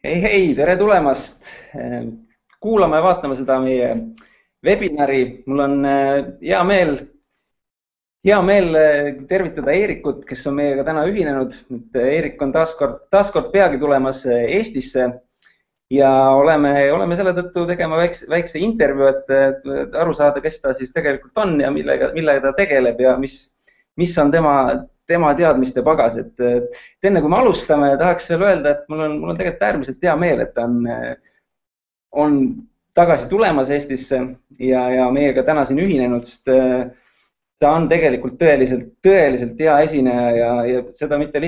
hei, hei, tere tulemast! Kuulame ja vaatame seda meie webinari. Mul on hea meel tervitada Eerikut, kes on meiega täna ühinenud. Eerik on taaskord peagi tulemas Eestisse ja oleme selle tõttu tegema väikse intervjuu, et aru saada, kes ta siis tegelikult on ja millega ta tegeleb ja mis on tema teadmiste pagas. Et enne kui me alustame, tahaks veel öelda, et mul on tegelikult äärmiselt hea meel, et ta on tagasi tulemas Eestisse ja meiega täna siin ühinenud, sest ta on tegelikult tõeliselt hea esineja ja seda mitte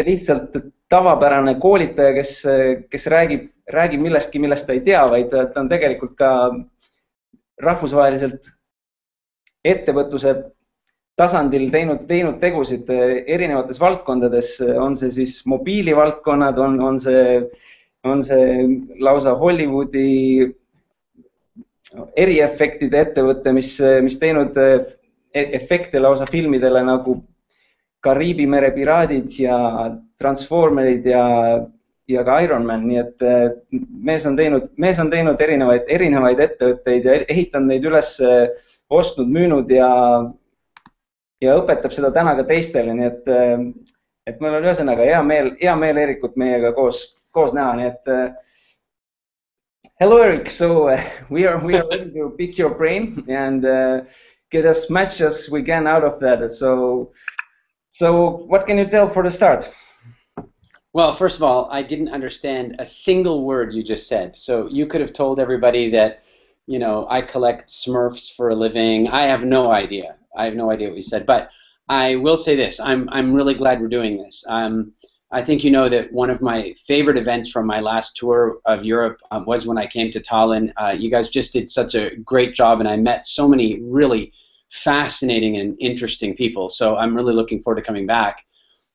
lihtsalt tavapärane koolitaja, kes räägib millestki, millest ta ei tea, vaid ta on tegelikult ka rahvusvaheliselt ettevõtluse tasandil teinud tegusid erinevates valdkondades, on see siis mobiilivaldkonnad, on see lausa Hollywoodi eriefektide ettevõte, mis teinud efekte lausa filmidele nagu Kariibi mere piraadid ja Transformerid ja ka Iron Man, nii et mees on teinud erinevaid ettevõtteid ja ehitanud neid üles, ostnud, müünud ja õpetab seda täna ka teistele, nii et meil on ühesõnaga hea meel Eerikut meiega koos näha, nii et hello Eric, so we are ready to pick your brain and get as much as we can out of that. So what can you tell for the start? Well, first of all, I didn't understand a single word you just said. So you could have told everybody that, you know, I collect Smurfs for a living. I have no idea. I have no idea what you said. But I will say this. I'm really glad we're doing this. I think you know that one of my favorite events from my last tour of Europe was when I came to Tallinn. You guys just did such a great job, and I met so many really fascinating and interesting people. So I'm really looking forward to coming back.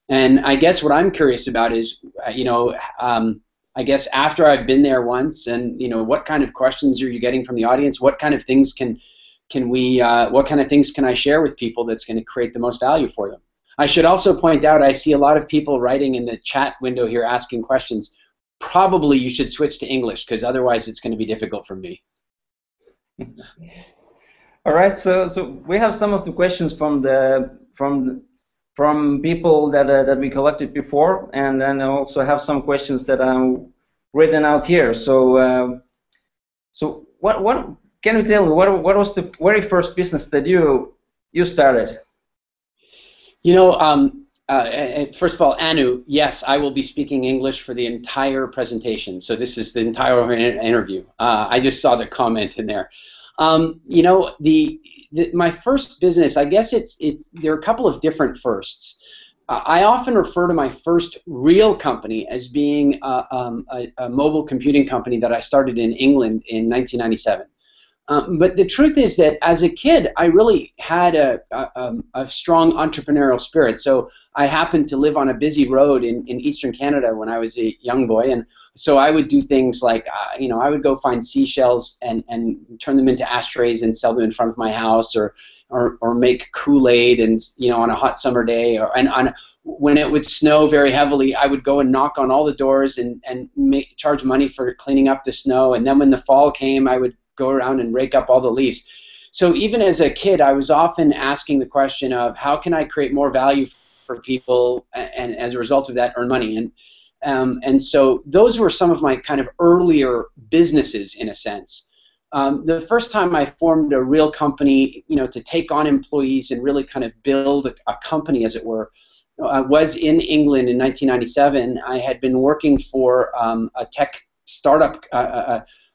And I guess what I'm curious about is, you know, I guess after I've been there once, and you know, what kind of questions are you getting from the audience? What kind of things what kind of things can I share with people that's going to create the most value for them? I should also point out, I see a lot of people writing in the chat window here asking questions. Probably you should switch to English, because otherwise it's going to be difficult for me. All right, so we have some of the questions from people that we collected before, and then I also have some questions that are written out here. So what can you tell me? What was the very first business that you started? You know, first of all, Anu, yes, I will be speaking English for the entire presentation. So this is the entire interview. I just saw the comment in there. You know, my first business, I guess there are a couple of different firsts. I often refer to my first real company as being a mobile computing company that I started in England in 1997. But the truth is that as a kid, I really had a strong entrepreneurial spirit. So I happened to live on a busy road in eastern Canada when I was a young boy, and so I would do things like, you know, I would go find seashells and turn them into ashtrays and sell them in front of my house, or make Kool-Aid, and you know, on a hot summer day, when it would snow very heavily, I would go and knock on all the doors and charge money for cleaning up the snow, and then when the fall came, I would go around and rake up all the leaves. So even as a kid, I was often asking the question of how can I create more value for people, and as a result of that, earn money. And so those were some of my kind of earlier businesses, in a sense. The first time I formed a real company, you know, to take on employees and really kind of build a company, as it were, was in England in 1997. I had been working for a tech startup,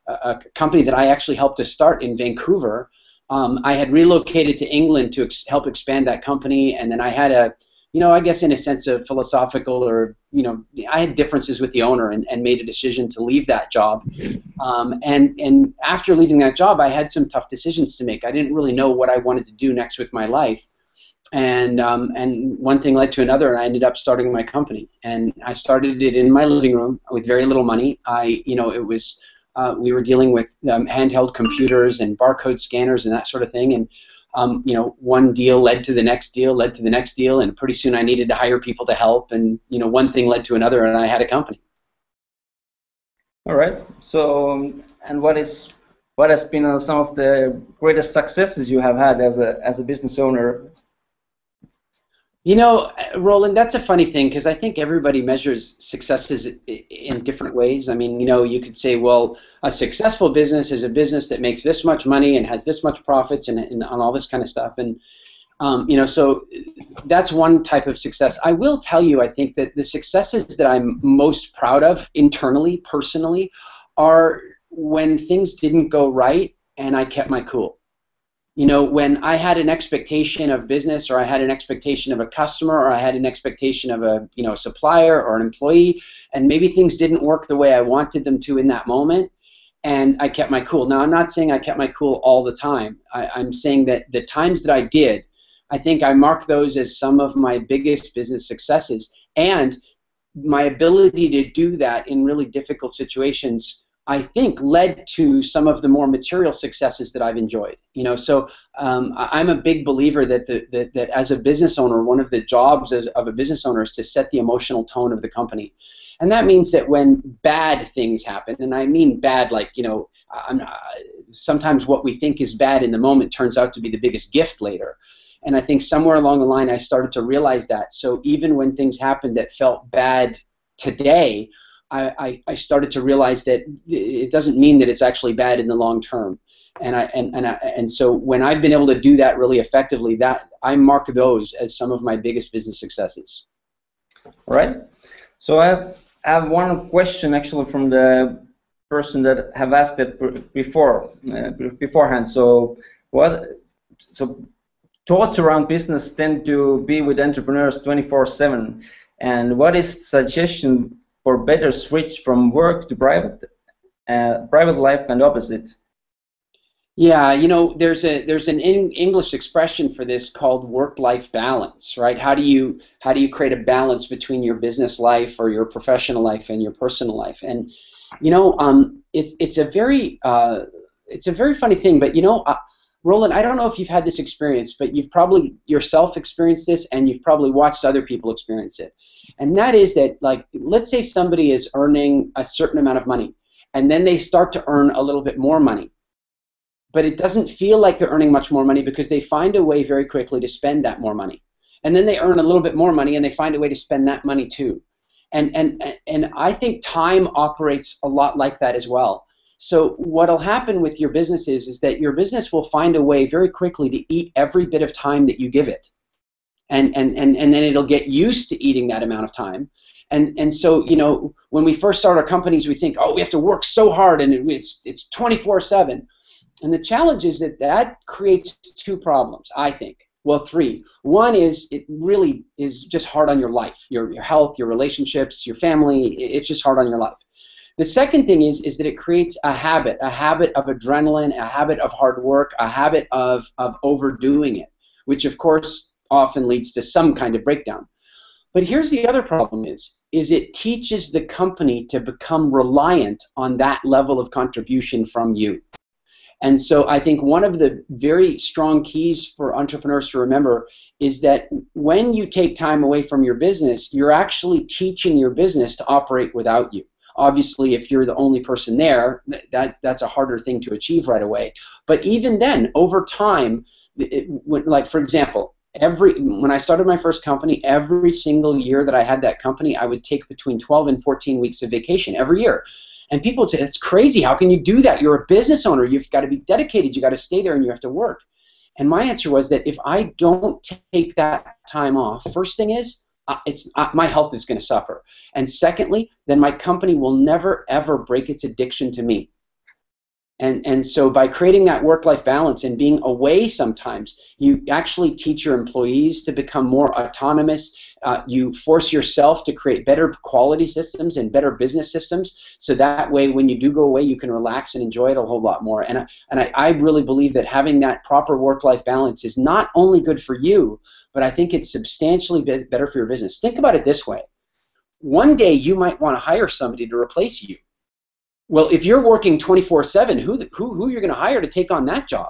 a company that I actually helped to start in Vancouver. I had relocated to England to help expand that company, and then I had you know, I guess in a sense of philosophical, or, you know, I had differences with the owner and made a decision to leave that job. And after leaving that job, I had some tough decisions to make. I didn't really know what I wanted to do next with my life. And one thing led to another, and I ended up starting my company. And I started it in my living room with very little money. You know, it was we were dealing with handheld computers and barcode scanners and that sort of thing. And you know, one deal led to the next deal, led to the next deal, and pretty soon I needed to hire people to help, and you know, one thing led to another, and I had a company. All right. So, and what has been some of the greatest successes you have had as a business owner? You know, Roland, that's a funny thing because I think everybody measures successes in different ways. I mean, you know, you could say, well, a successful business is a business that makes this much money and has this much profits and all this kind of stuff. And, you know, so that's one type of success. I will tell you, I think that the successes that I'm most proud of internally, personally, are when things didn't go right and I kept my cool. You know, when I had an expectation of business, or I had an expectation of a customer, or I had an expectation of a, you know, supplier or an employee, and maybe things didn't work the way I wanted them to in that moment, and I kept my cool. Now, I'm not saying I kept my cool all the time. I'm saying that the times that I did, I think I mark those as some of my biggest business successes, and my ability to do that in really difficult situations, I think, led to some of the more material successes that I've enjoyed. You know, so I'm a big believer that as a business owner, one of the jobs of a business owner is to set the emotional tone of the company, and that means that when bad things happen, and I mean bad, like, you know, sometimes what we think is bad in the moment turns out to be the biggest gift later. And I think somewhere along the line I started to realize that. So even when things happened that felt bad today, I started to realize that it doesn't mean that it's actually bad in the long term, and so when I've been able to do that really effectively, that I mark those as some of my biggest business successes. All right. So I have one question actually from the person that have asked it beforehand. So thoughts around business tend to be with entrepreneurs 24/7, and what is suggestion for better switch from work to private life and opposite? Yeah, you know, there's an English expression for this called work-life balance, right? How do you create a balance between your business life or your professional life and your personal life? And you know, it's a very funny thing, but you know, Roland, I don't know if you've had this experience, but you've probably yourself experienced this, and you've probably watched other people experience it. And that is that, like, let's say somebody is earning a certain amount of money, and then they start to earn a little bit more money. But it doesn't feel like they're earning much more money because they find a way very quickly to spend that more money. And then they earn a little bit more money, and they find a way to spend that money too. And I think time operates a lot like that as well. So what'll happen with your business is that your business will find a way very quickly to eat every bit of time that you give it. And then it'll get used to eating that amount of time. And so, you know, when we first start our companies, we think, oh, we have to work so hard, and it's 24/7. And the challenge is that creates two problems, I think. Well, three. One is it really is just hard on your life, your health, your relationships, your family. It's just hard on your life. The second thing is that it creates a habit of adrenaline, a habit of hard work, a habit of overdoing it, which of course often leads to some kind of breakdown. But here's the other problem is it teaches the company to become reliant on that level of contribution from you. And so I think one of the very strong keys for entrepreneurs to remember is that when you take time away from your business, you're actually teaching your business to operate without you. Obviously, if you're the only person there, that's a harder thing to achieve right away. But even then, over time, like for example, when I started my first company, every single year that I had that company, I would take between 12 and 14 weeks of vacation every year. And people would say, that's crazy. How can you do that? You're a business owner. You've got to be dedicated. You've got to stay there, and you have to work. And my answer was that if I don't take that time off, first thing is, my health is going to suffer. And secondly, then my company will never, ever break its addiction to me. And so by creating that work-life balance and being away sometimes, you actually teach your employees to become more autonomous. You force yourself to create better quality systems and better business systems, so that way when you do go away, you can relax and enjoy it a whole lot more. And I really believe that having that proper work-life balance is not only good for you, but I think it's substantially better for your business. Think about it this way. One day you might want to hire somebody to replace you. Well, if you're working 24/7, who you're going to hire to take on that job?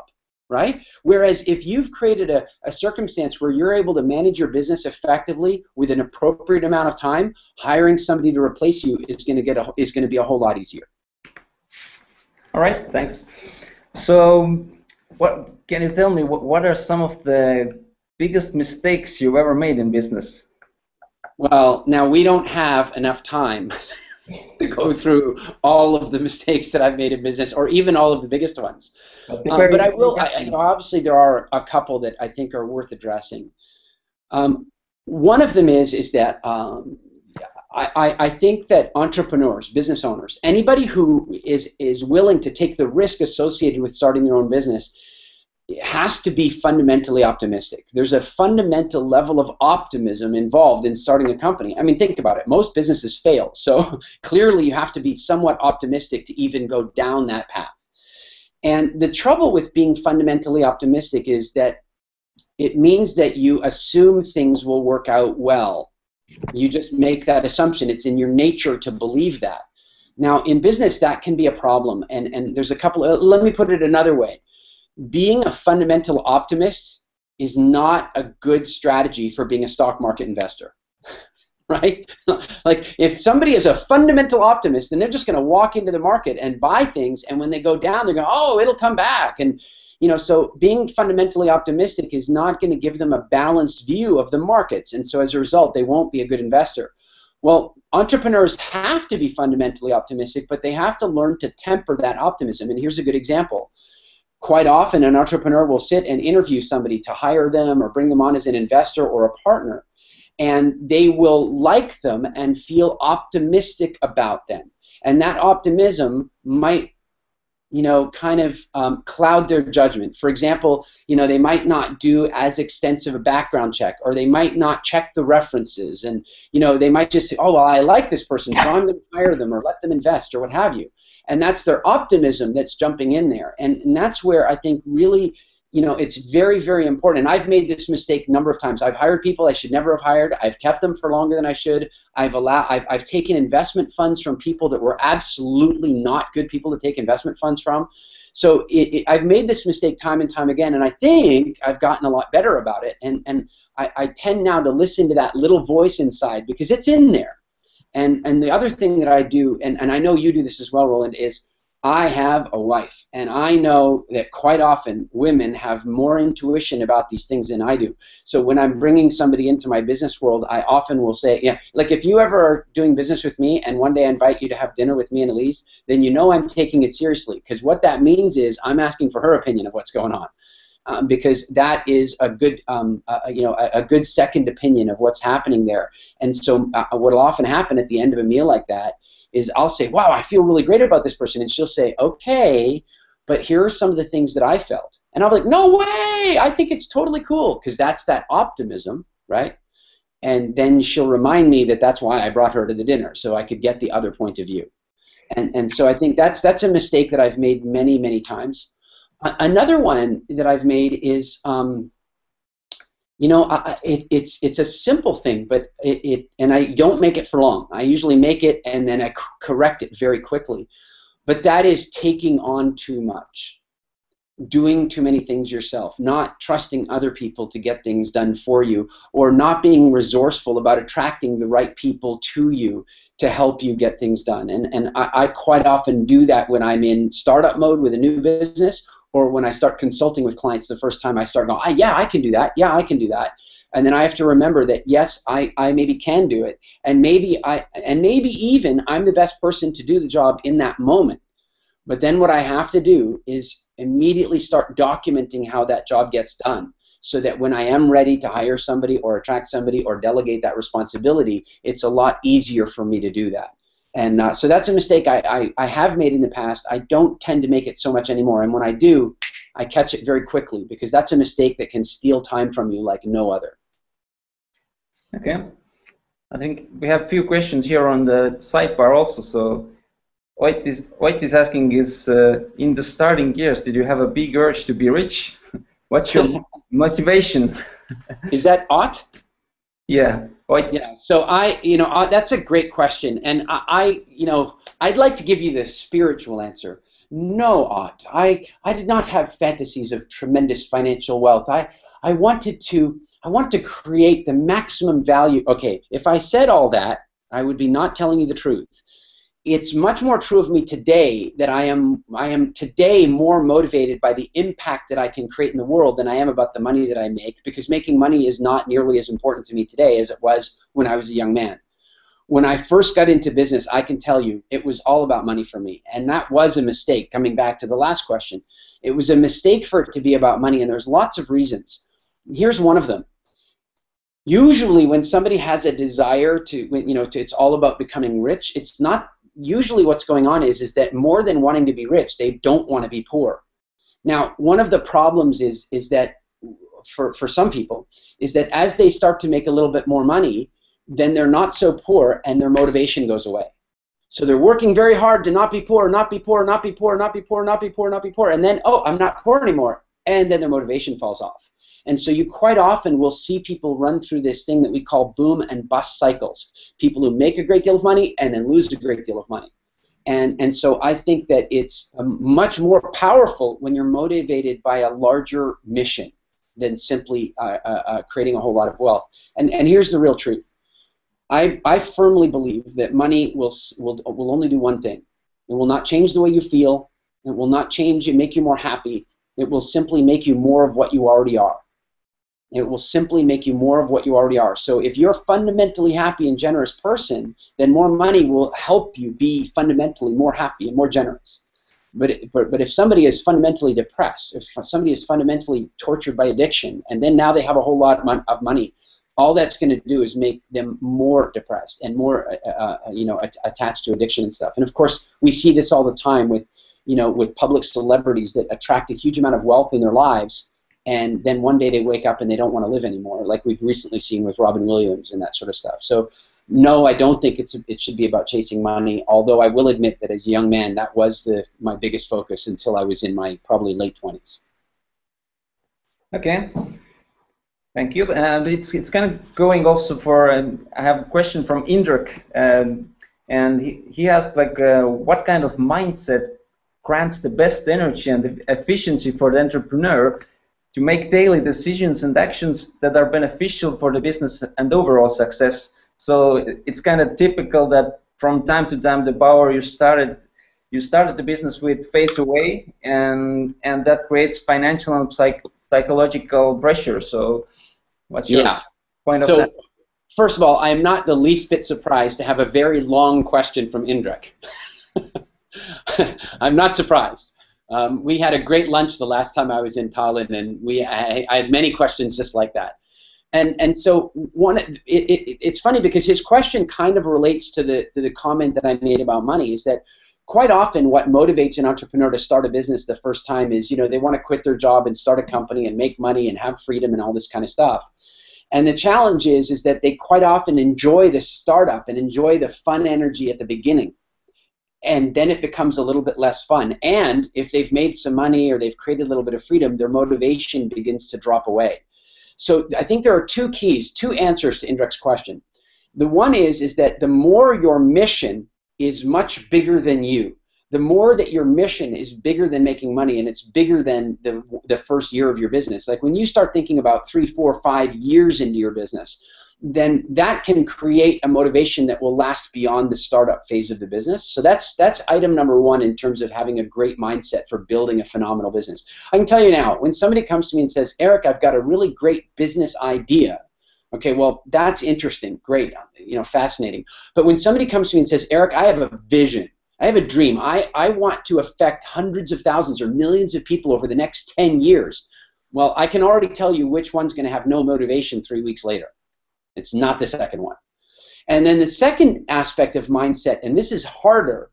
right? Whereas if you've created a circumstance where you're able to manage your business effectively with an appropriate amount of time, hiring somebody to replace you is going to be a whole lot easier. All right, thanks. So, what can you tell me? What are some of the biggest mistakes you've ever made in business? Well, now we don't have enough time to go through all of the mistakes that I've made in business, or even all of the biggest ones. But I will. Obviously, there are a couple that I think are worth addressing. One of them is that I think that entrepreneurs, business owners, anybody who is willing to take the risk associated with starting their own business, has to be fundamentally optimistic. There's a fundamental level of optimism involved in starting a company. I mean, think about it. Most businesses fail, so clearly you have to be somewhat optimistic to even go down that path. And the trouble with being fundamentally optimistic is that it means that you assume things will work out well. You just make that assumption. It's in your nature to believe that. Now, in business, that can be a problem. And there's a couple. Let me put it another way. Being a fundamental optimist is not a good strategy for being a stock market investor, right? Like, if somebody is a fundamental optimist, then they're just going to walk into the market and buy things, and when they go down, they're going, oh, it'll come back. And so being fundamentally optimistic is not going to give them a balanced view of the markets, and so as a result, they won't be a good investor. Well, entrepreneurs have to be fundamentally optimistic, but they have to learn to temper that optimism, and here's a good example. Quite often, an entrepreneur will sit and interview somebody to hire them or bring them on as an investor or a partner, and they will like them and feel optimistic about them. And that optimism might, kind of cloud their judgment. For example, they might not do as extensive a background check, or they might not check the references, and they might just say, oh, well, I like this person, so I'm going to hire them or let them invest or what have you. And that's their optimism that's jumping in there. And that's where I think really, it's very, very important. And I've made this mistake a number of times. I've hired people I should never have hired. I've kept them for longer than I should. I've taken investment funds from people that were absolutely not good people to take investment funds from. So I've made this mistake time and time again, and I think I've gotten a lot better about it. And I tend now to listen to that little voice inside, because it's in there. And the other thing that I do, and I know you do this as well, Roland, is I have a wife, and I know that quite often women have more intuition about these things than I do. So when I'm bringing somebody into my business world, I often will say, yeah, like if you ever are doing business with me and one day I invite you to have dinner with me and Elise, then you know I'm taking it seriously, because what that means is I'm asking for her opinion of what's going on. Because that is a good, a good second opinion of what's happening there. And so what will often happen at the end of a meal like that is I'll say, wow, I feel really great about this person. And she'll say, okay, but here are some of the things that I felt. And I'll be like, no way, I think it's totally cool, because that's that optimism, right? And then she'll remind me that that's why I brought her to the dinner, so I could get the other point of view. And so I think that's a mistake that I've made many, many times. Another one that I've made is, it's a simple thing, but and I don't make it for long. I usually make it and then I correct it very quickly. But that is taking on too much, doing too many things yourself, not trusting other people to get things done for you, or not being resourceful about attracting the right people to you to help you get things done. And I quite often do that when I'm in startup mode with a new business, or when I start consulting with clients the first time. I start going, yeah, I can do that. Yeah, I can do that. And then I have to remember that, yes, I maybe can do it. And maybe even I'm the best person to do the job in that moment. But then what I have to do is immediately start documenting how that job gets done, so that when I am ready to hire somebody or attract somebody or delegate that responsibility, it's a lot easier for me to do that. And so that's a mistake I have made in the past. I don't tend to make it so much anymore. And when I do, I catch it very quickly, because that's a mistake that can steal time from you like no other. Okay. I think we have a few questions here on the sidebar also. So White is asking, in the starting years, did you have a big urge to be rich? What's your motivation? Is that Ott? Yeah. White. Yeah. So that's a great question, and I'd like to give you the spiritual answer, No, Ott. I did not have fantasies of tremendous financial wealth. I wanted to create the maximum value. Okay, if I said all that, I would be not telling you the truth. It's much more true of me today that I am today more motivated by the impact that I can create in the world than I am about the money that I make, because making money is not nearly as important to me today as it was when I was a young man. When I first got into business, I can tell you, it was all about money for me. And that was a mistake, coming back to the last question. It was a mistake for it to be about money, and there's lots of reasons. Here's one of them. Usually when somebody has a desire to, it's all about becoming rich, it's not, usually what's going on is that more than wanting to be rich, they don't want to be poor. Now, one of the problems is that, for some people, is that as they start to make a little bit more money, then they're not so poor and their motivation goes away. So they're working very hard to not be poor, not be poor, not be poor, not be poor, not be poor, not be poor, and then, oh, I'm not poor anymore, and then their motivation falls off. And so you quite often will see people run through this thing that we call boom and bust cycles. People who make a great deal of money and then lose a great deal of money. And so I think that it's much more powerful when you're motivated by a larger mission than simply creating a whole lot of wealth. And here's the real truth. I firmly believe that money will only do one thing. It will not change the way you feel. It will not change and make you more happy. It will simply make you more of what you already are. It will simply make you more of what you already are. So if you're a fundamentally happy and generous person, then more money will help you be fundamentally more happy and more generous. But if somebody is fundamentally depressed, if somebody is fundamentally tortured by addiction, and then now they have a whole lot of money, all that's going to do is make them more depressed and more, attached to addiction and stuff. And of course, we see this all the time with public celebrities that attract a huge amount of wealth in their lives, and then one day they wake up and they don't want to live anymore, like we've recently seen with Robin Williams and that sort of stuff. So, no, I don't think it should be about chasing money, although I will admit that as a young man, that was my biggest focus until I was in my probably late 20s. Okay. Thank you. And it's kind of going also for, I have a question from Indrek, and he asked, like, what kind of mindset grants the best energy and the efficiency for the entrepreneur to make daily decisions and actions that are beneficial for the business and overall success. So it's kind of typical that from time to time the power you started the business with fades away, and that creates financial and psychological pressure. So what's your point of that? First of all, I am not the least bit surprised to have a very long question from Indrek. I'm not surprised. We had a great lunch the last time I was in Tallinn, and I had many questions just like that. And so it's funny because his question kind of relates to the comment that I made about money, is that quite often what motivates an entrepreneur to start a business the first time is, they want to quit their job and start a company and make money and have freedom and all this kind of stuff. And the challenge is that they quite often enjoy the startup and enjoy the fun energy at the beginning. And then it becomes a little bit less fun. And if they've made some money or they've created a little bit of freedom, their motivation begins to drop away. So I think there are two answers to Indrek's question. The one is that the more your mission is much bigger than you, the more that your mission is bigger than making money, and it's bigger than the first year of your business. Like when you start thinking about 3, 4, 5 years into your business, then that can create a motivation that will last beyond the startup phase of the business. So that's item number one in terms of having a great mindset for building a phenomenal business. I can tell you now, when somebody comes to me and says, Eric, I've got a really great business idea, okay, well, that's interesting, great, fascinating. But when somebody comes to me and says, Eric, I have a vision, I have a dream, I want to affect hundreds of thousands or millions of people over the next 10 years, well, I can already tell you which one's going to have no motivation 3 weeks later. It's not the second one. And then the second aspect of mindset, and this is harder,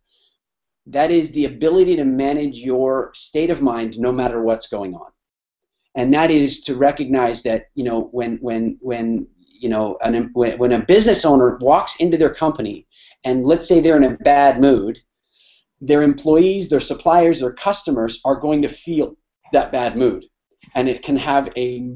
that is the ability to manage your state of mind no matter what's going on. And that is to recognize that, when a business owner walks into their company and let's say they're in a bad mood, their employees, their suppliers, their customers are going to feel that bad mood. And it can have a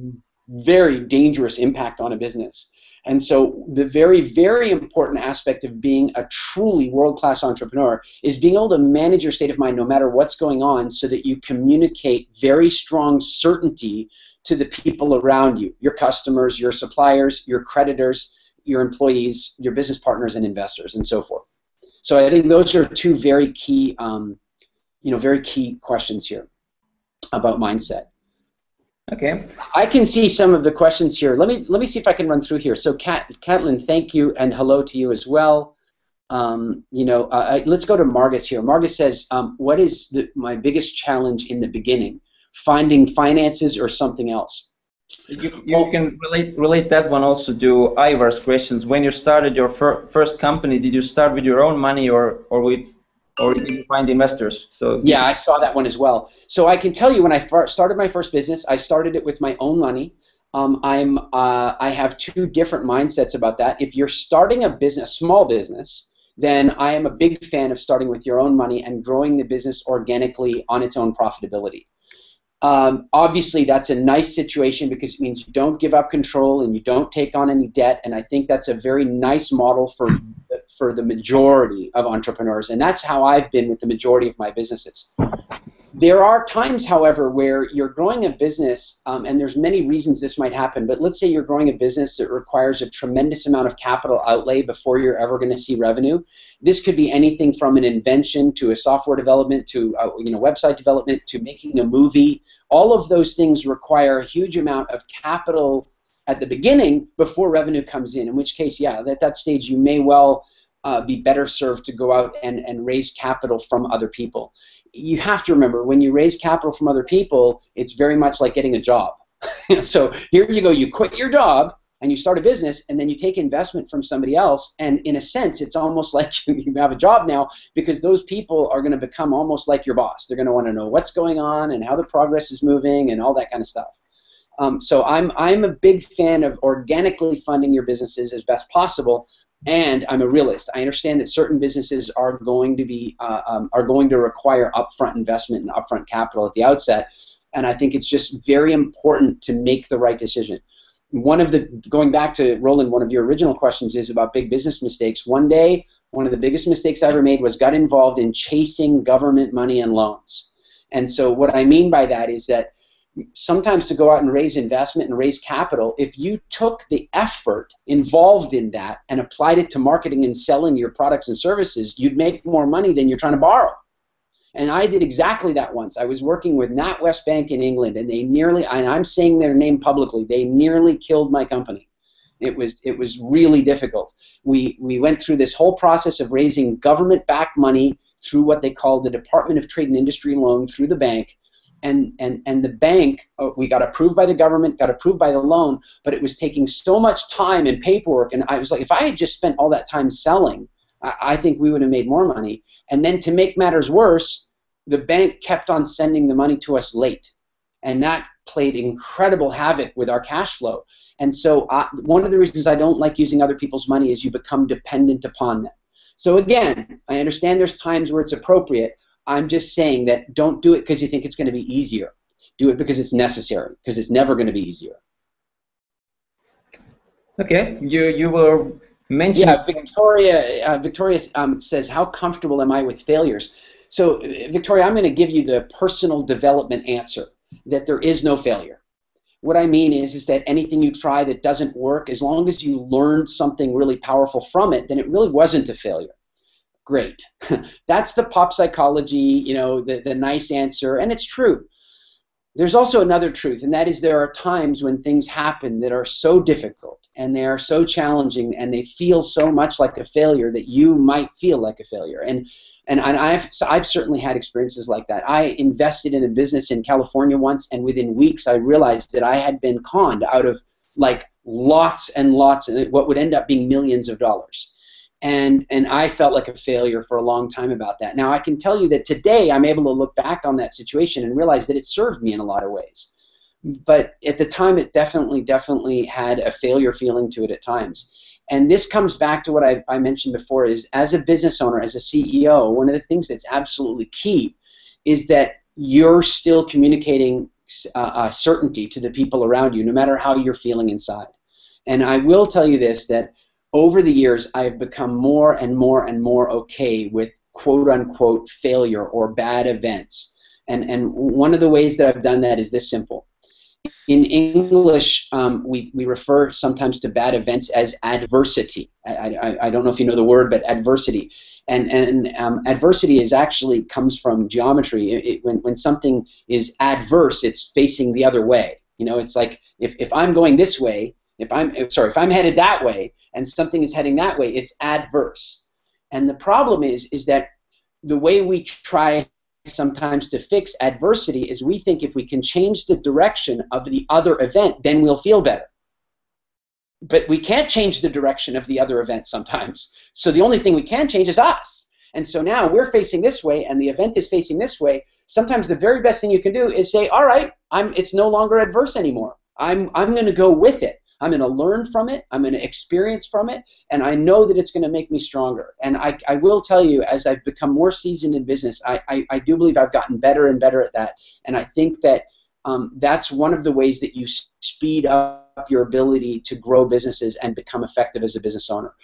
very dangerous impact on a business. And so the very, very important aspect of being a truly world-class entrepreneur is being able to manage your state of mind no matter what's going on, so that you communicate very strong certainty to the people around you, your customers, your suppliers, your creditors, your employees, your business partners and investors, and so forth. So I think those are two very key, very key questions here about mindset. Okay. I can see some of the questions here. Let me see if I can run through here. So, Catlin, thank you, and hello to you as well. Let's go to Margus here. Margus says, "What is my biggest challenge in the beginning? Finding finances or something else?" You can relate that one also to Ivar's questions. When you started your first company, did you start with your own money or did you find investors? So yeah, I saw that one as well. So I can tell you, when I started my first business, I started it with my own money. I have two different mindsets about that. If you're starting a small business, then I am a big fan of starting with your own money and growing the business organically on its own profitability. Obviously, that's a nice situation because it means you don't give up control and you don't take on any debt, and I think that's a very nice model for the majority of entrepreneurs, and that's how I've been with the majority of my businesses. There are times, however, where you're growing a business, and there's many reasons this might happen, but let's say you're growing a business that requires a tremendous amount of capital outlay before you're ever going to see revenue. This could be anything from an invention to a software development to website development to making a movie. All of those things require a huge amount of capital at the beginning before revenue comes in which case, yeah, at that stage you may well be better served to go out and raise capital from other people. You have to remember, when you raise capital from other people, it's very much like getting a job. So here you go, you quit your job and you start a business, and then you take investment from somebody else, and in a sense it's almost like you have a job now, because those people are going to become almost like your boss. They're going to want to know what's going on and how the progress is moving and all that kind of stuff. So I'm a big fan of organically funding your businesses as best possible, and I'm a realist. I understand that certain businesses are going to require upfront investment and upfront capital at the outset, and I think it's just very important to make the right decision. Going back to Roland, one of your original questions is about big business mistakes. One day, one of the biggest mistakes I ever made was got involved in chasing government money and loans. And so what I mean by that is that sometimes to go out and raise investment and raise capital, if you took the effort involved in that and applied it to marketing and selling your products and services, you'd make more money than you're trying to borrow. And I did exactly that once. I was working with NatWest Bank in England, and they nearly, and I'm saying their name publicly, they nearly killed my company. It was really difficult. We went through this whole process of raising government-backed money through what they called the Department of Trade and Industry loan through the bank. And the bank, we got approved by the government, got approved by the loan, but it was taking so much time and paperwork, and I was like, if I had just spent all that time selling, I think we would have made more money. And then to make matters worse, the bank kept on sending the money to us late, and that played incredible havoc with our cash flow. And so one of the reasons I don't like using other people's money is you become dependent upon them. So again, I understand there's times where it's appropriate. I'm just saying that don't do it because you think it's going to be easier. Do it because it's necessary, because it's never going to be easier. Okay, you were mentioning. Yeah, Victoria says, how comfortable am I with failures? So Victoria, I'm going to give you the personal development answer, that there is no failure. What I mean is that anything you try that doesn't work, as long as you learned something really powerful from it, then it really wasn't a failure. Great. That's the pop psychology, the nice answer, and it's true. There's also another truth, and that is there are times when things happen that are so difficult and they are so challenging and they feel so much like a failure that you might feel like a failure. And I've certainly had experiences like that. I invested in a business in California once, and within weeks I realized that I had been conned out of like lots and lots, and what would end up being millions of dollars. And I felt like a failure for a long time about that. Now I can tell you that today I'm able to look back on that situation and realize that it served me in a lot of ways. But at the time it definitely had a failure feeling to it at times. And this comes back to what I mentioned before, is as a business owner, as a CEO, one of the things that's absolutely key is that you're still communicating certainty to the people around you, no matter how you're feeling inside. And I will tell you this, that over the years, I have become more and more and more okay with quote-unquote failure or bad events. And one of the ways that I've done that is this simple. In English, we refer sometimes to bad events as adversity. I don't know if you know the word, but adversity. And adversity is actually comes from geometry. When something is adverse, it's facing the other way. You know, it's like if I'm going this way, if I'm headed that way, and something is heading that way, it's adverse. And the problem is that the way we try sometimes to fix adversity is we think if we can change the direction of the other event, then we'll feel better. But we can't change the direction of the other event sometimes. So the only thing we can change is us. And so now we're facing this way and the event is facing this way. Sometimes the very best thing you can do is say, all right, it's no longer adverse anymore. I'm going to go with it. I'm going to learn from it. I'm going to experience from it. And I know that it's going to make me stronger. And I will tell you, as I've become more seasoned in business, I do believe I've gotten better and better at that. And I think that that's one of the ways that you speed up your ability to grow businesses and become effective as a business owner.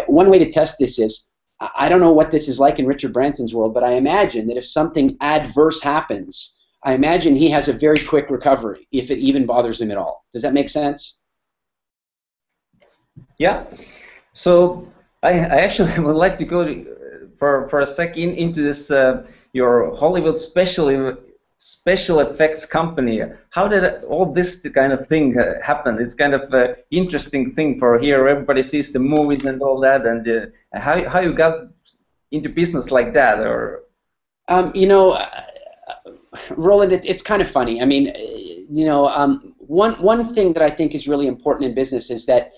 One way to test this is, I don't know what this is like in Richard Branson's world, but I imagine that if something adverse happens, I imagine he has a very quick recovery, if it even bothers him at all. Does that make sense? Yeah. So I actually would like to go for a second into this your Hollywood special effects company. How did all this kind of thing happen? It's kind of an interesting thing for here. Everybody sees the movies and all that, and how you got into business like that, or you know, Roland, it's kind of funny. I mean, you know, one thing that I think is really important in business is that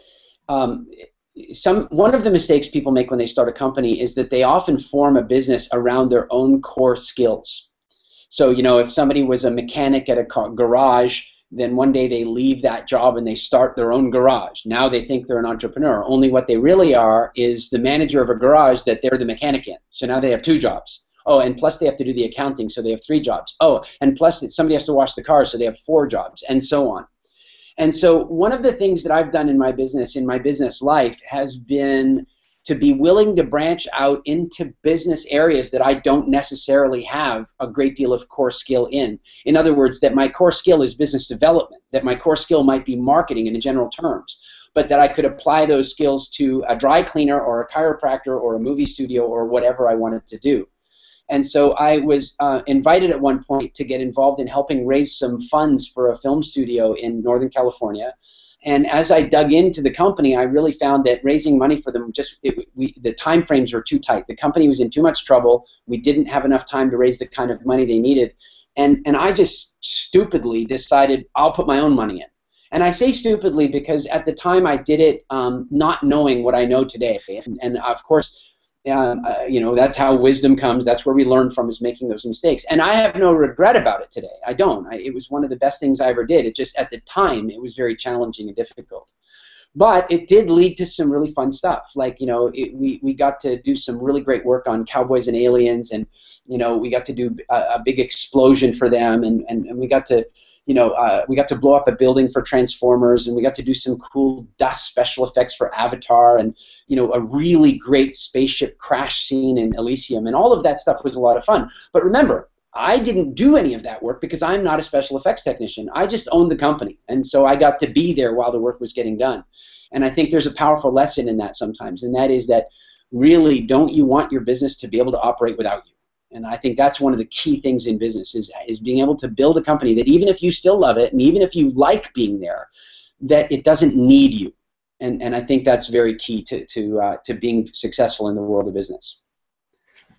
one of the mistakes people make when they start a company is that they often form a business around their own core skills. So, you know, if somebody was a mechanic at a garage, then one day they leave that job and they start their own garage. Now they think they're an entrepreneur. Only what they really are is the manager of a garage that they're the mechanic in. So now they have 2 jobs. Oh, and plus they have to do the accounting, so they have 3 jobs. Oh, and plus somebody has to wash the car, so they have 4 jobs, and so on. And so one of the things that I've done in my business life, has been to be willing to branch out into business areas that I don't necessarily have a great deal of core skill in. In other words, that my core skill is business development, that my core skill might be marketing in general terms, but that I could apply those skills to a dry cleaner or a chiropractor or a movie studio or whatever I wanted to do. And so I was invited at one point to get involved in helping raise some funds for a film studio in Northern California. And as I dug into the company, I really found that raising money for them, the time frames were too tight. The company was in too much trouble. We didn't have enough time to raise the kind of money they needed. And I just stupidly decided I'll put my own money in. And I say stupidly because at the time I did it not knowing what I know today. And of course, you know, that's how wisdom comes. That's where we learn from, is making those mistakes. And I have no regret about it today. I don't. It was one of the best things I ever did. It just, at the time, it was very challenging and difficult. But it did lead to some really fun stuff. Like, you know, we got to do some really great work on Cowboys and Aliens, and, you know, we got to do a big explosion for them, and we got to, you know, we got to blow up a building for Transformers, and we got to do some cool dust special effects for Avatar, and, you know, a really great spaceship crash scene in Elysium, and all of that stuff was a lot of fun. But remember, I didn't do any of that work because I'm not a special effects technician. I just owned the company, and so I got to be there while the work was getting done. And I think there's a powerful lesson in that sometimes, and that is that really, don't you want your business to be able to operate without you? And I think that's one of the key things in business, is being able to build a company that even if you still love it, and even if you like being there, that it doesn't need you. And I think that's very key to being successful in the world of business.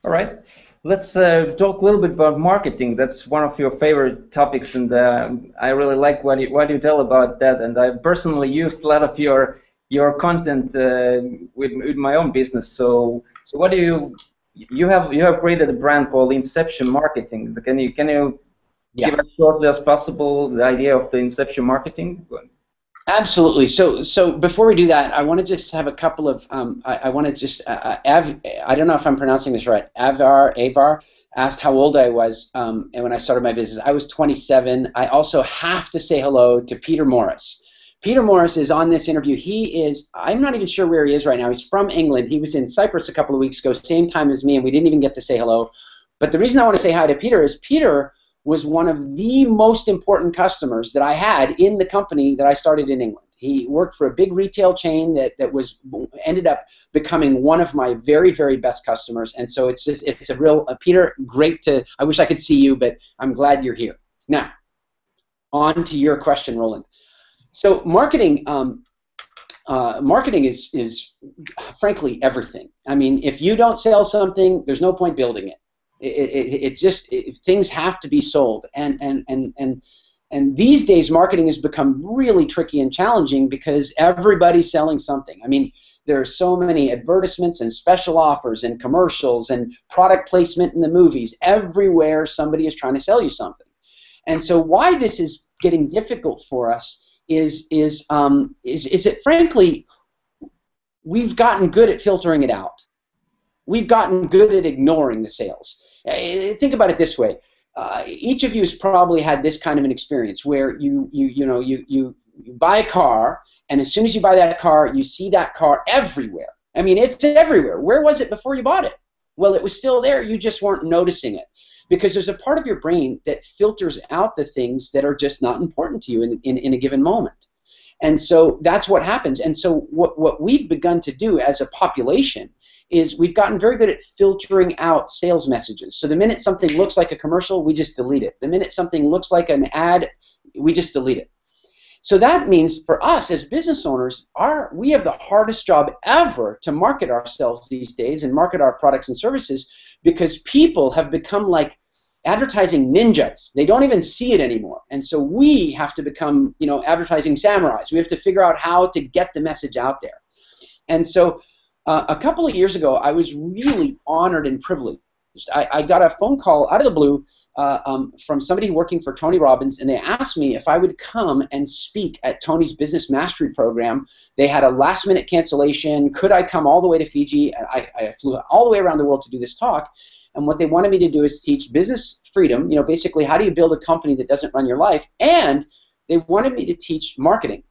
All right. Let's talk a little bit about marketing. That's one of your favorite topics, and I really like what you tell about that. And I personally used a lot of your content with my own business. So what do you have created a brand called Inception Marketing? Can you give us shortly as possible the idea of the Inception Marketing? Absolutely. So before we do that, I want to just have a couple of I want to just I don't know if I'm pronouncing this right. Avar asked how old I was, and when I started my business, I was 27. I also have to say hello to Peter Morris, Peter Morris is on this interview. He is, I'm not even sure where he is right now. He's from England. He was in Cyprus a couple of weeks ago, same time as me, and we didn't even get to say hello. But the reason I want to say hi to Peter is Peter was one of the most important customers that I had in the company that I started in England. He worked for a big retail chain that ended up becoming one of my very, very best customers. And so it's a real, Peter, great to, I wish I could see you, but I'm glad you're here. Now, on to your question, Roland. So marketing is frankly everything. I mean, if you don't sell something, there's no point building it. Things have to be sold, and these days marketing has become really tricky and challenging because everybody's selling something. I mean, there are so many advertisements and special offers and commercials and product placement in the movies. Everywhere somebody is trying to sell you something. And so why this is getting difficult for us is that frankly we've gotten good at filtering it out. We've gotten good at ignoring the sales. Think about it this way. Each of you has probably had this kind of an experience where you buy a car, and as soon as you buy that car, you see that car everywhere. I mean, it's everywhere. Where was it before you bought it? Well, it was still there. You just weren't noticing it because there's a part of your brain that filters out the things that are just not important to you in a given moment. And so that's what happens. And so what we've begun to do as a population is we've gotten very good at filtering out sales messages. So the minute something looks like a commercial, we just delete it. The minute something looks like an ad, we just delete it. So that means for us as business owners, we have the hardest job ever to market ourselves these days and market our products and services because people have become like advertising ninjas. They don't even see it anymore. And so we have to become, advertising samurais. We have to figure out how to get the message out there. And so a couple of years ago, I was really honored and privileged. I got a phone call out of the blue from somebody working for Tony Robbins, and they asked me if I would come and speak at Tony's Business Mastery program. They had a last-minute cancellation. Could I come all the way to Fiji? And I flew all the way around the world to do this talk. And what they wanted me to do is teach business freedom, basically how do you build a company that doesn't run your life, and they wanted me to teach marketing.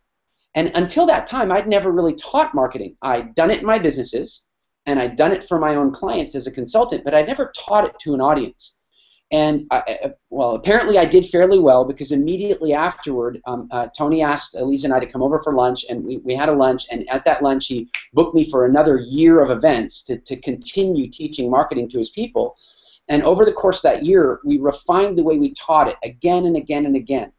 And until that time, I'd never really taught marketing. I'd done it in my businesses, and I'd done it for my own clients as a consultant, but I'd never taught it to an audience. And, well, apparently I did fairly well because immediately afterward, Tony asked Elisa and I to come over for lunch, and we had a lunch, and at that lunch he booked me for another year of events to continue teaching marketing to his people. And over the course of that year, we refined the way we taught it again and again and again.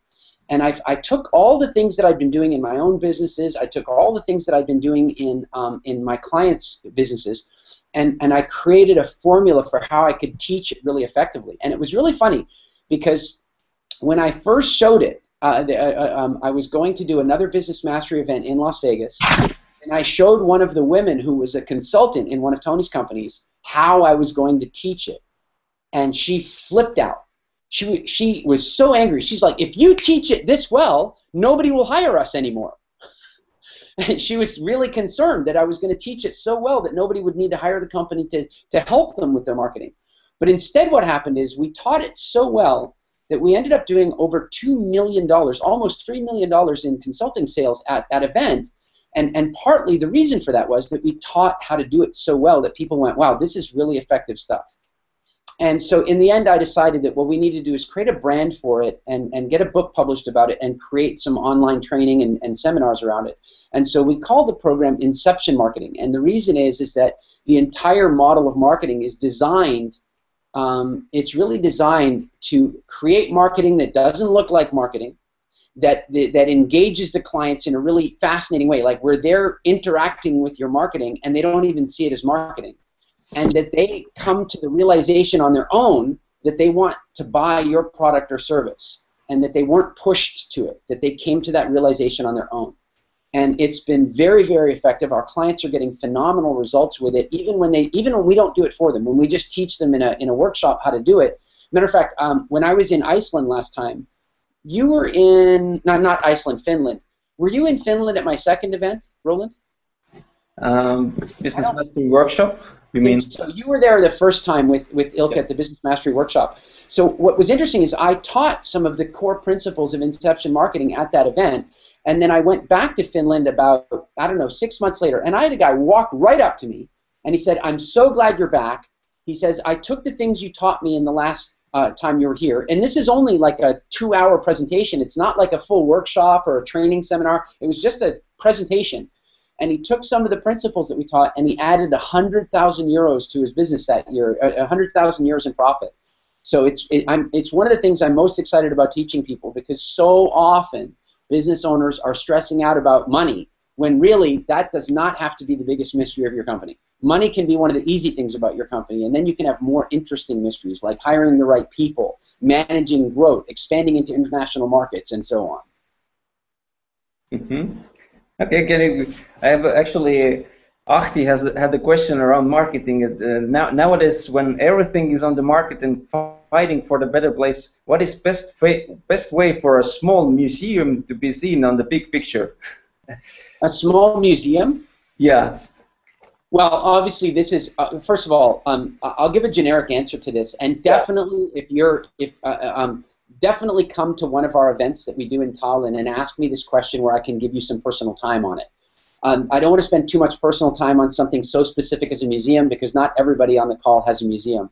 And I took all the things that I've been doing in my own businesses, I took all the things that I've been doing in my clients' businesses, and I created a formula for how I could teach it really effectively. And it was really funny because when I first showed it, I was going to do another Business Mastery event in Las Vegas, and I showed one of the women who was a consultant in one of Tony's companies how I was going to teach it. And she flipped out. She was so angry. She's like, if you teach it this well, nobody will hire us anymore. And she was really concerned that I was going to teach it so well that nobody would need to hire the company to help them with their marketing. But instead what happened is we taught it so well that we ended up doing over $2 million, almost $3 million in consulting sales at that event. And partly the reason for that was that we taught how to do it so well that people went, wow, this is really effective stuff. And so in the end, I decided that what we need to do is create a brand for it and get a book published about it and create some online training and seminars around it. And so we called the program Inception Marketing. And the reason is that the entire model of marketing is designed, it's really designed to create marketing that doesn't look like marketing, that engages the clients in a really fascinating way, like where they're interacting with your marketing and they don't even see it as marketing. And that they come to the realization on their own that they want to buy your product or service, and that they weren't pushed to it, that they came to that realization on their own. And it's been very, very effective. Our clients are getting phenomenal results with it, even when we don't do it for them, when we just teach them in a workshop how to do it. Matter of fact, when I was in Iceland last time, you were in, not Iceland, Finland. Were you in Finland at my second event, Roland? Business Mastery Workshop? You mean? So you were there the first time with Ilka at the Business Mastery Workshop. So what was interesting is I taught some of the core principles of Inception Marketing at that event, And then I went back to Finland about, I don't know, 6 months later, and I had a guy walk right up to me, and he said, "I'm so glad you're back." He says, "I took the things you taught me in the last time you were here," and this is only like a 2-hour presentation. It's not like a full workshop or a training seminar. It was just a presentation. And he took some of the principles that we taught, and he added 100,000 euros to his business that year, 100,000 euros in profit. So it's one of the things I'm most excited about teaching people, because so often business owners are stressing out about money, when really that does not have to be the biggest mystery of your company. Money can be one of the easy things about your company, and then you can have more interesting mysteries like hiring the right people, managing growth, expanding into international markets, and so on. Mm-hmm. Okay, I have actually, Ahti has had a question around marketing. Nowadays, when everything is on the market and fighting for the better place, what is best way for a small museum to be seen on the big picture? A small museum? Yeah. Well, obviously, this is first of all, I'll give a generic answer to this, and definitely, definitely come to one of our events that we do in Tallinn and ask me this question where I can give you some personal time on it. I don't want to spend too much personal time on something so specific as a museum, because not everybody on the call has a museum.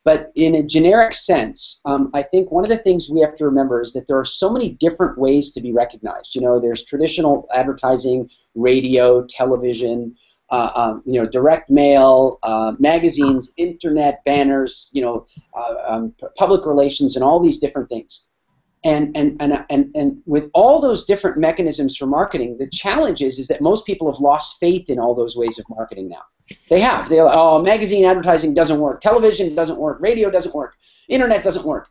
But in a generic sense, I think one of the things we have to remember is that there are so many different ways to be recognized. You know, there's traditional advertising, radio, television, direct mail, magazines, internet, banners, public relations, and all these different things. And with all those different mechanisms for marketing, the challenge is that most people have lost faith in all those ways of marketing now. They're like, oh, magazine advertising doesn't work, television doesn't work, radio doesn't work, internet doesn't work.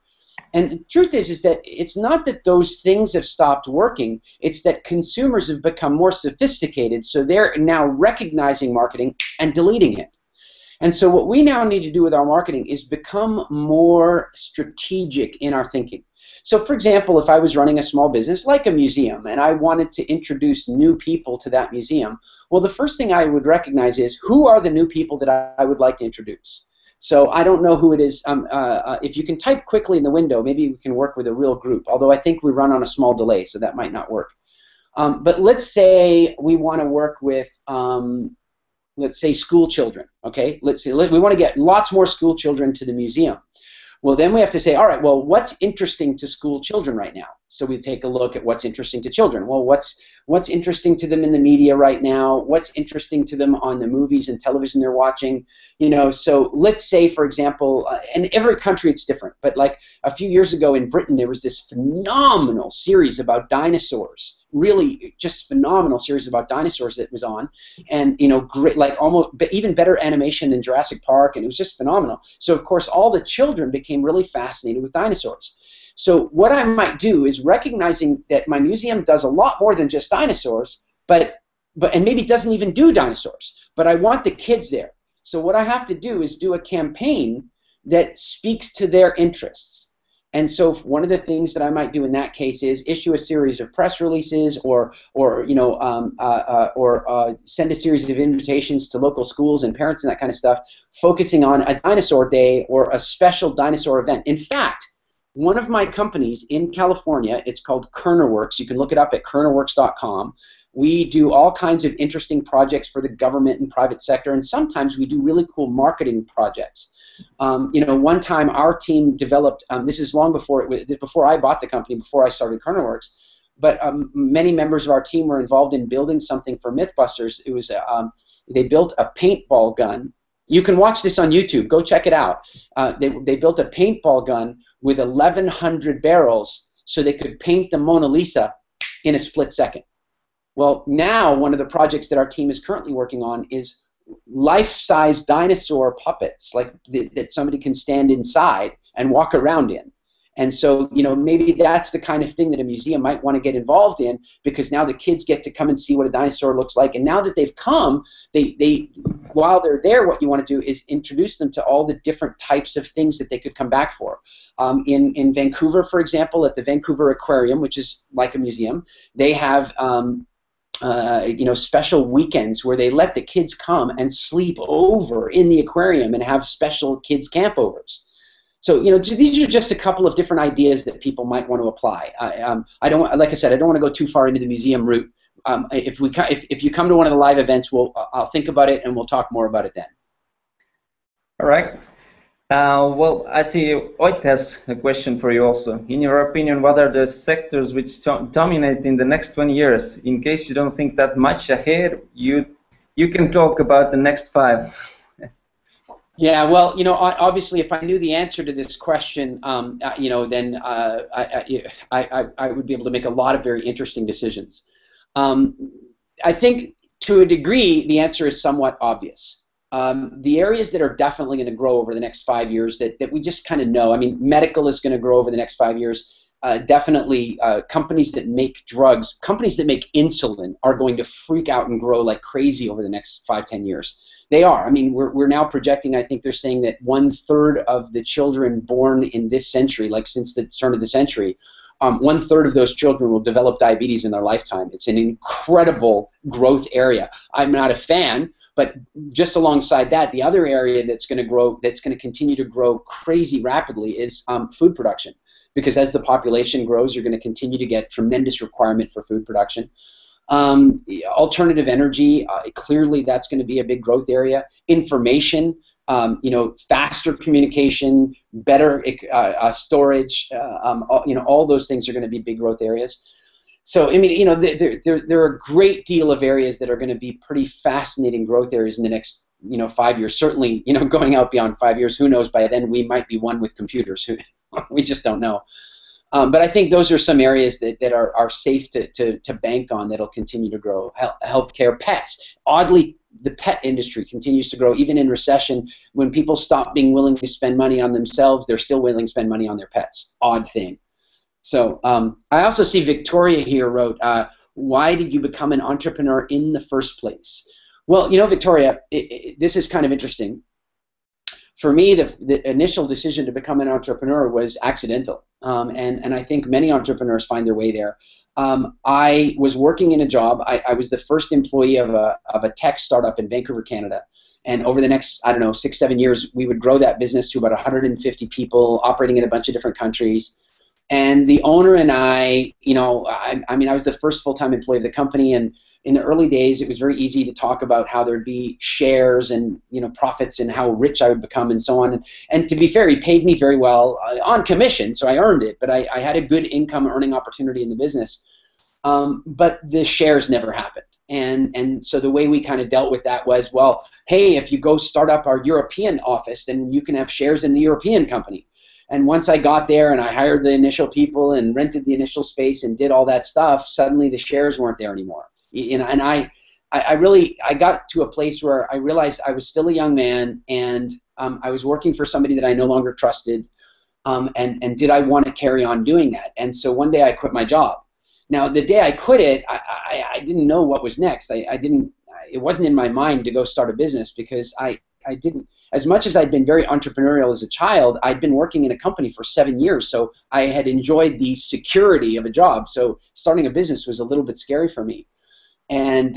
And the truth is that it's not that those things have stopped working, it's that consumers have become more sophisticated, so they're now recognizing marketing and deleting it. And so what we now need to do with our marketing is become more strategic in our thinking. So for example, if I was running a small business like a museum and I wanted to introduce new people to that museum, well, the first thing I would recognize is who are the new people that I would like to introduce. So I don't know who it is. If you can type quickly in the window, maybe we can work with a real group, although I think we run on a small delay, so that might not work. But let's say we want to work with, let's say, school children, okay? Let's say we want to get lots more school children to the museum. Well, then we have to say, all right, well, what's interesting to school children right now? So we take a look at what's interesting to children. Well, what's interesting to them in the media right now? What's interesting to them on the movies and television they're watching? So let's say, for example, and every country it's different, but like a few years ago in Britain, there was this phenomenal series about dinosaurs, really just phenomenal series about dinosaurs that was on, and great, like almost even better animation than Jurassic Park, and it was just phenomenal. So of course all the children became really fascinated with dinosaurs. So what I might do is recognizing that my museum does a lot more than just dinosaurs, and maybe doesn't even do dinosaurs, but I want the kids there. So what I have to do is do a campaign that speaks to their interests. And so one of the things that I might do in that case is issue a series of press releases, or send a series of invitations to local schools and parents and that kind of stuff, focusing on a dinosaur day or a special dinosaur event. In fact, one of my companies in California, it's called KernerWorks. You can look it up at kernerworks.com. We do all kinds of interesting projects for the government and private sector, and sometimes we do really cool marketing projects. One time our team developed, this is long before before I bought the company, before I started KernerWorks, but many members of our team were involved in building something for Mythbusters. It was they built a paintball gun. You can watch this on YouTube. Go check it out. They built a paintball gun with 1,100 barrels so they could paint the Mona Lisa in a split second. Well, now one of the projects that our team is currently working on is life-size dinosaur puppets, like that somebody can stand inside and walk around in. And so, maybe that's the kind of thing that a museum might want to get involved in, because now the kids get to come and see what a dinosaur looks like. And now that they've come, while they're there, what you want to do is introduce them to all the different types of things that they could come back for. In Vancouver, for example, at the Vancouver Aquarium, which is like a museum, they have special weekends where they let the kids come and sleep over in the aquarium and have special kids campovers. So, you know, these are just a couple of different ideas that people might want to apply. I don't, like I said, I don't want to go too far into the museum route. If you come to one of the live events, I'll think about it and we'll talk more about it then. All right. Well, I see Oit has a question for you also. In your opinion, what are the sectors which dominate in the next 20 years? In case you don't think that much ahead, you can talk about the next 5. Yeah, well, you know, obviously, if I knew the answer to this question, you know, then I would be able to make a lot of very interesting decisions. I think, to a degree, the answer is somewhat obvious. The areas that are definitely going to grow over the next 5 years that we just kind of know. I mean, medical is going to grow over the next 5 years. Definitely, companies that make drugs, companies that make insulin are going to freak out and grow like crazy over the next 5-10 years. They are. I mean, we're now projecting, I think they're saying that 1/3 of the children born in this century, like since the turn of the century, 1/3 of those children will develop diabetes in their lifetime. It's an incredible growth area. I'm not a fan, but just alongside that, the other area that's going to grow, that's going to continue to grow crazy rapidly is food production. Because as the population grows, you're going to continue to get tremendous requirement for food production. Alternative energy, clearly that's going to be a big growth area. Information, you know, faster communication, better storage, you know, all those things are going to be big growth areas. So, I mean, you know, there are a great deal of areas that are going to be pretty fascinating growth areas in the next, you know, 5 years. Certainly, you know, going out beyond 5 years, who knows, by then we might be one with computers. We just don't know. But I think those are some areas that are safe to bank on that'll continue to grow. Healthcare, pets. Oddly, the pet industry continues to grow even in recession. When people stop being willing to spend money on themselves, they're still willing to spend money on their pets. Odd thing. So I also see Victoria here wrote, why did you become an entrepreneur in the first place? Well, you know, Victoria, this is kind of interesting. For me, the initial decision to become an entrepreneur was accidental, and I think many entrepreneurs find their way there. I was working in a job. I was the first employee of a tech startup in Vancouver, Canada, and over the next, I don't know, 6-7 years, we would grow that business to about 150 people, operating in a bunch of different countries. And the owner and I, you know, I mean, I was the first full-time employee of the company, and in the early days, it was very easy to talk about how there'd be shares and, you know, profits and how rich I would become and so on. And to be fair, he paid me very well on commission, so I earned it, but I had a good income earning opportunity in the business. But the shares never happened. And so the way we kind of dealt with that was, well, hey, if you go start up our European office, then you can have shares in the European company. And once I got there and I hired the initial people and rented the initial space and did all that stuff, suddenly the shares weren't there anymore. And I got to a place where I realized I was still a young man, and I was working for somebody that I no longer trusted, and did I want to carry on doing that? And so one day I quit my job. Now, the day I quit it, I didn't know what was next. It wasn't in my mind to go start a business, because I didn't, as much as I'd been very entrepreneurial as a child, I'd been working in a company for 7 years, so I had enjoyed the security of a job. So starting a business was a little bit scary for me. And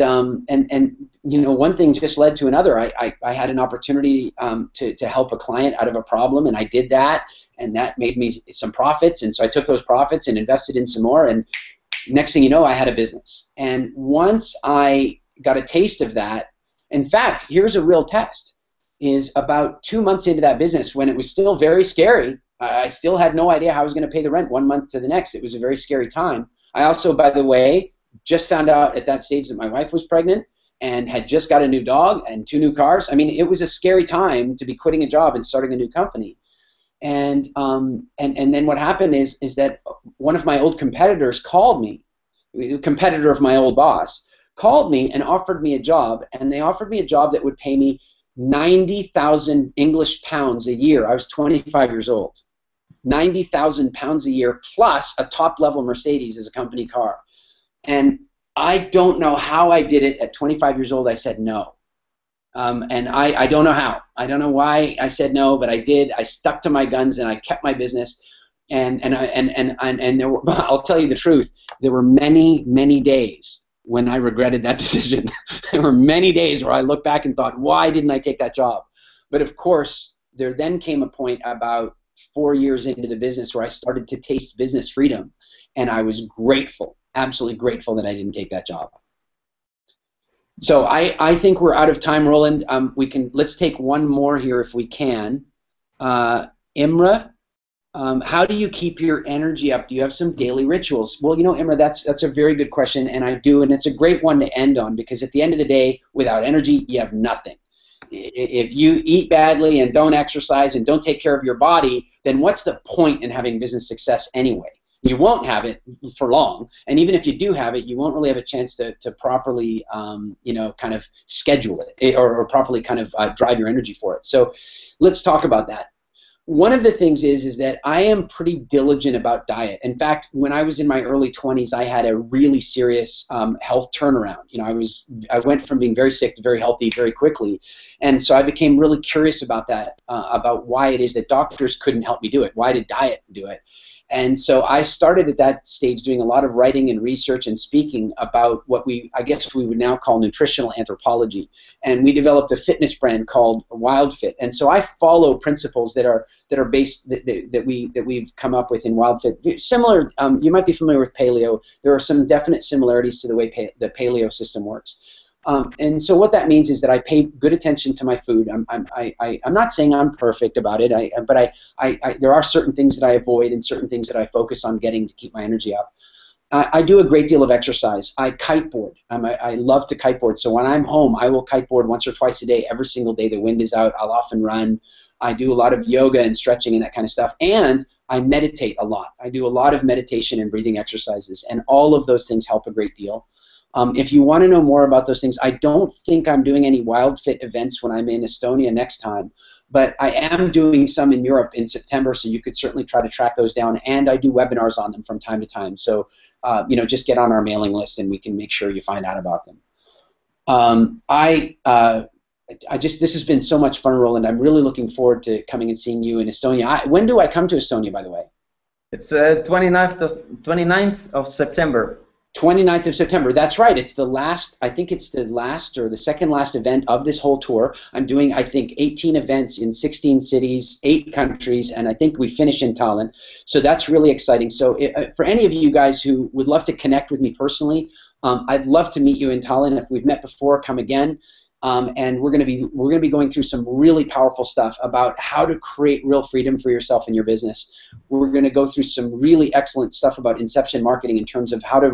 you know, one thing just led to another. I had an opportunity to help a client out of a problem, and I did that, and that made me some profits. And so I took those profits and invested in some more, and next thing you know, I had a business. And once I got a taste of that, in fact, here's a real test, is about 2 months into that business, when it was still very scary. I still had no idea how I was going to pay the rent 1 month to the next. It was a very scary time. I also, by the way, just found out at that stage that my wife was pregnant and had just got a new dog and 2 new cars. I mean, it was a scary time to be quitting a job and starting a new company. And then what happened is that one of my old competitors called me, the competitor of my old boss, called me and offered me a job, and they offered me a job that would pay me 90,000 English pounds a year. I was 25 years old. 90,000 pounds a year plus a top-level Mercedes as a company car. And I don't know how I did it at 25 years old. I said no. And I don't know how. I don't know why I said no, but I did. I stuck to my guns and I kept my business. And there were, I'll tell you the truth, there were many, many days when I regretted that decision. There were many days where I looked back and thought, why didn't I take that job? But of course, there then came a point about 4 years into the business where I started to taste business freedom, and I was grateful, absolutely grateful that I didn't take that job. So I think we're out of time, Roland. Let's take one more here if we can. Imra, how do you keep your energy up? Do you have some daily rituals? Well, you know, Imra, that's a very good question, and I do, and it's a great one to end on, because at the end of the day, without energy, you have nothing. If you eat badly and don't exercise and don't take care of your body, then what's the point in having business success anyway? You won't have it for long, and even if you do have it, you won't really have a chance to properly, you know, kind of schedule it or properly kind of drive your energy for it. So let's talk about that. One of the things is that I am pretty diligent about diet. In fact, when I was in my early 20s, I had a really serious health turnaround. You know, I went from being very sick to very healthy very quickly, and so I became really curious about that, about why it is that doctors couldn't help me do it. Why did diet do it? And so I started at that stage doing a lot of writing and research and speaking about what I guess we would now call nutritional anthropology. And we developed a fitness brand called WildFit. And so I follow principles that are based that we've come up with in WildFit. Similar, you might be familiar with paleo. There are some definite similarities to the way the paleo system works. And so what that means is that I pay good attention to my food. I'm not saying I'm perfect about it, but there are certain things that I avoid and certain things that I focus on getting to keep my energy up. I do a great deal of exercise. I kiteboard. I love to kiteboard. So when I'm home, I will kiteboard once or twice a day, every single day the wind is out. I'll often run. I do a lot of yoga and stretching and that kind of stuff. And I meditate a lot. I do a lot of meditation and breathing exercises. And all of those things help a great deal. If you want to know more about those things, I don't think I'm doing any WildFit events when I'm in Estonia next time, but I am doing some in Europe in September, so you could certainly try to track those down, and I do webinars on them from time to time. So, you know, just get on our mailing list and we can make sure you find out about them. This has been so much fun, Roland. I'm really looking forward to coming and seeing you in Estonia. When do I come to Estonia, by the way? It's 29th of September. 29th of September. That's right. It's the last, I think it's the last or the second last event of this whole tour. I'm doing, I think, 18 events in 16 cities, 8 countries, and I think we finish in Tallinn. So that's really exciting. So for any of you guys who would love to connect with me personally, I'd love to meet you in Tallinn. If we've met before, come again. And we're going to be going through some really powerful stuff about how to create real freedom for yourself and your business. We're going to go through some really excellent stuff about inception marketing in terms of how to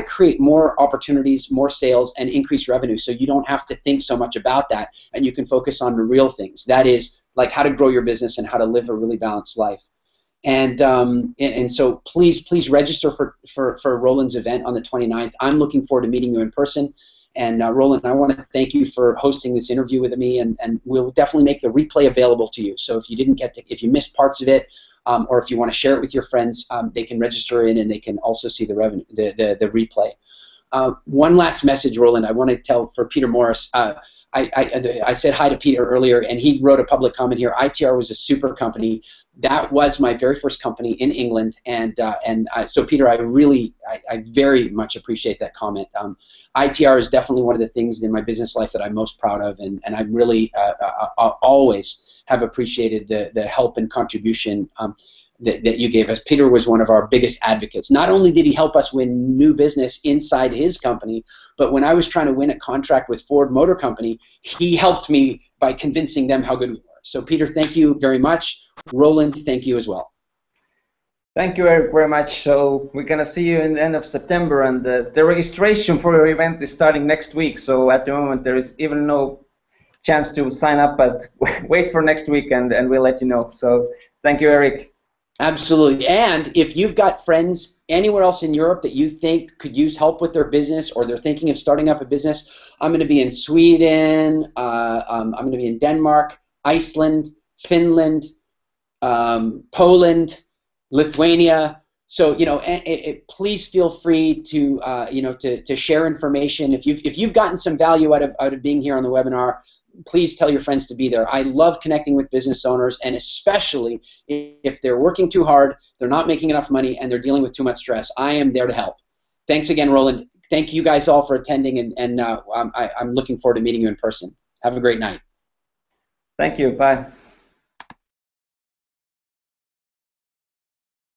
create more opportunities, more sales, and increase revenue, so you don't have to think so much about that, and you can focus on the real things. That is, like, how to grow your business and how to live a really balanced life. And so please register for Roland's event on the 29th. I'm looking forward to meeting you in person. And Roland, I want to thank you for hosting this interview with me, and we'll definitely make the replay available to you. So if you missed parts of it, or if you want to share it with your friends, they can register in and they can also see the replay. One last message, Roland, I want to tell for Peter Morris. I said hi to Peter earlier, and he wrote a public comment here. ITR was a super company. That was my very first company in England, so Peter, I very much appreciate that comment. ITR is definitely one of the things in my business life that I'm most proud of, and I really always have appreciated the help and contribution that you gave us. Peter was one of our biggest advocates. Not only did he help us win new business inside his company, but when I was trying to win a contract with Ford Motor Company, he helped me by convincing them how good we were. So Peter, thank you very much. Roland, thank you as well. Thank you, Eric, very much. So we're going to see you in the end of September, and the registration for your event is starting next week. So at the moment, there is even no chance to sign up, but wait for next week, and we'll let you know. So thank you, Eric. Absolutely. And if you've got friends anywhere else in Europe that you think could use help with their business, or they're thinking of starting up a business, I'm going to be in Sweden, I'm going to be in Denmark, Iceland, Finland, Poland, Lithuania. So, you know, please feel free to, you know, to share information. If you've gotten some value out of being here on the webinar, please tell your friends to be there. I love connecting with business owners, and especially if they're working too hard, they're not making enough money, and they're dealing with too much stress. I am there to help. Thanks again, Roland. Thank you guys all for attending, and I'm looking forward to meeting you in person. Have a great night. Thank you. Bye.